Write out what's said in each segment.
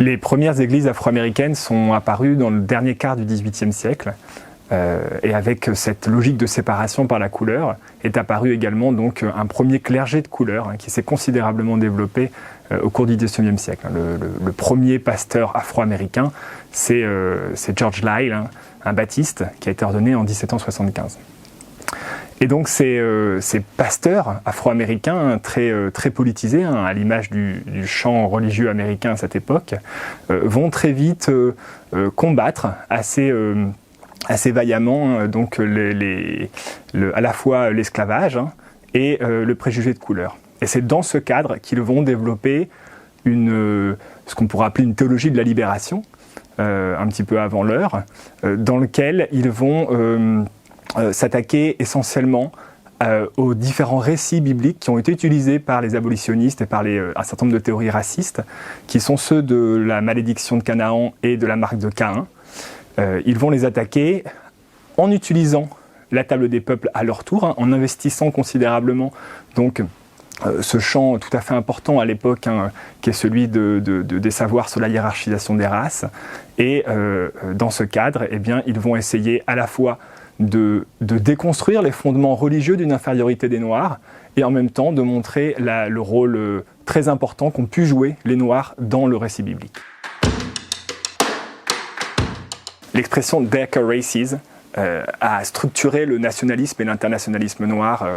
Les premières églises afro-américaines sont apparues dans le dernier quart du XVIIIe siècle. Et avec cette logique de séparation par la couleur, est apparu également donc un premier clergé de couleur qui s'est considérablement développé au cours du XIXe siècle. Le premier pasteur afro-américain, c'est George Liles, un baptiste qui a été ordonné en 1775. Et donc ces pasteurs afro-américains très politisés, à l'image du chant religieux américain à cette époque, vont très vite combattre assez vaillamment donc à la fois l'esclavage et le préjugé de couleur. Et c'est dans ce cadre qu'ils vont développer ce qu'on pourrait appeler une théologie de la libération, un petit peu avant l'heure, dans lequel ils vont s'attaquer essentiellement aux différents récits bibliques qui ont été utilisés par les abolitionnistes et par un certain nombre de théories racistes, qui sont ceux de la malédiction de Canaan et de la marque de Caïn. Ils vont les attaquer en utilisant la table des peuples à leur tour, en investissant considérablement donc, ce champ tout à fait important à l'époque, qui est celui des savoirs sur la hiérarchisation des races. Et dans ce cadre, eh bien, ils vont essayer à la fois de déconstruire les fondements religieux d'une infériorité des Noirs et en même temps de montrer le rôle très important qu'ont pu jouer les Noirs dans le récit biblique. L'expression « Darker Races » a structuré le nationalisme et l'internationalisme noir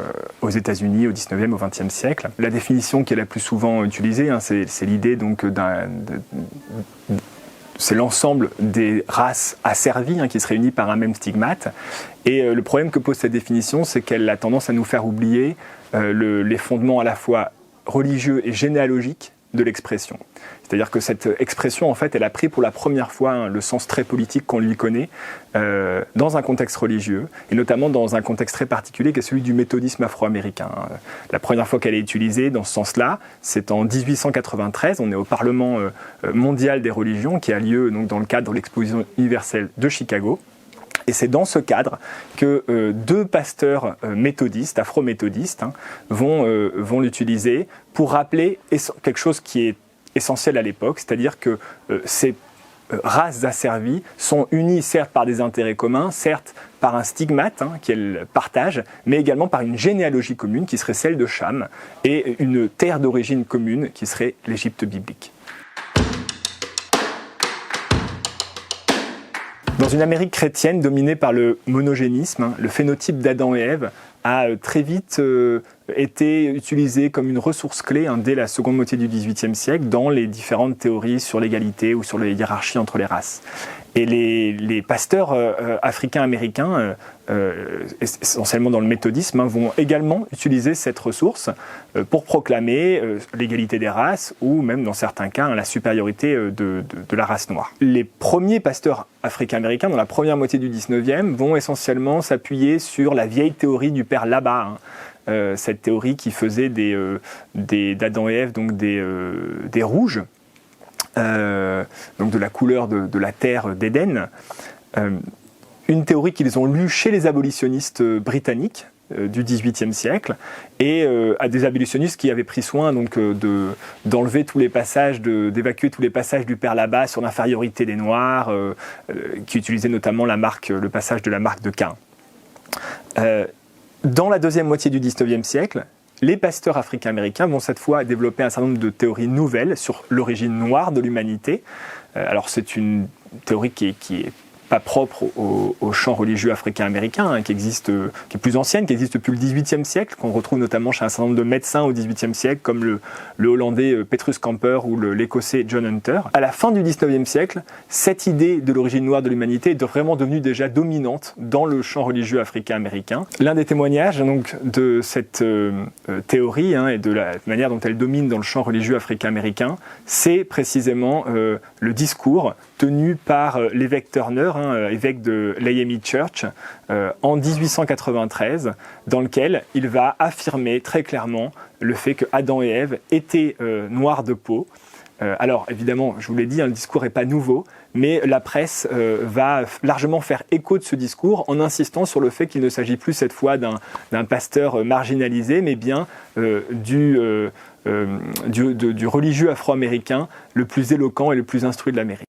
aux États-Unis au XIXe, au XXe siècle. La définition qui est la plus souvent utilisée, c'est l'idée donc c'est l'ensemble des races asservies qui se réunissent par un même stigmate. Et le problème que pose cette définition, c'est qu'elle a tendance à nous faire oublier les fondements à la fois religieux et généalogiques de l'expression. C'est-à-dire que cette expression, en fait, elle a pris pour la première fois le sens très politique qu'on lui connaît dans un contexte religieux, et notamment dans un contexte très particulier qui est celui du méthodisme afro-américain. La première fois qu'elle est utilisée dans ce sens-là, c'est en 1893, on est au Parlement mondial des religions, qui a lieu donc, dans le cadre de l'exposition universelle de Chicago. Et c'est dans ce cadre que deux pasteurs méthodistes, afro-méthodistes, vont l'utiliser pour rappeler quelque chose qui est essentiel à l'époque, c'est-à-dire que ces races asservies sont unies certes par des intérêts communs, certes par un stigmate qu'elles partagent, mais également par une généalogie commune qui serait celle de Cham et une terre d'origine commune qui serait l'Égypte biblique. Dans une Amérique chrétienne dominée par le monogénisme, le phénotype d'Adam et Ève a très vite été utilisé comme une ressource clé dès la seconde moitié du XVIIIe siècle dans les différentes théories sur l'égalité ou sur les hiérarchies entre les races. Et les pasteurs africains-américains, essentiellement dans le méthodisme, vont également utiliser cette ressource pour proclamer l'égalité des races ou même dans certains cas la supériorité de la race noire. Les premiers pasteurs africains-américains dans la première moitié du XIXe vont essentiellement s'appuyer sur la vieille théorie du père Labat, cette théorie qui faisait d'Adam et Ève donc des rouges, donc de la couleur de la terre d'Éden, une théorie qu'ils ont lue chez les abolitionnistes britanniques du XVIIIe siècle, et à des abolitionnistes qui avaient pris soin donc d'enlever tous les passages, d'évacuer tous les passages du père Labat sur l'infériorité des Noirs, qui utilisaient notamment le passage de la marque de Caïn. Dans la deuxième moitié du XIXe siècle, les pasteurs africains-américains vont cette fois développer un certain nombre de théories nouvelles sur l'origine noire de l'humanité. Alors c'est une théorie qui est pas propre au champ religieux africain-américain, qui est plus ancienne, qui existe depuis le XVIIIe siècle, qu'on retrouve notamment chez un certain nombre de médecins au XVIIIe siècle, comme le Hollandais Petrus Camper ou l'Écossais John Hunter. À la fin du XIXe siècle, cette idée de l'origine noire de l'humanité est vraiment devenue déjà dominante dans le champ religieux africain-américain. L'un des témoignages donc, de cette théorie et de la manière dont elle domine dans le champ religieux africain-américain, c'est précisément le discours tenu par l'évêque Turner, évêque de l'AME Church, en 1893, dans lequel il va affirmer très clairement le fait que Adam et Ève étaient noirs de peau, Alors évidemment, je vous l'ai dit, le discours n'est pas nouveau, mais la presse va largement faire écho de ce discours en insistant sur le fait qu'il ne s'agit plus cette fois d'un pasteur marginalisé, mais bien du religieux afro-américain le plus éloquent et le plus instruit de l'Amérique.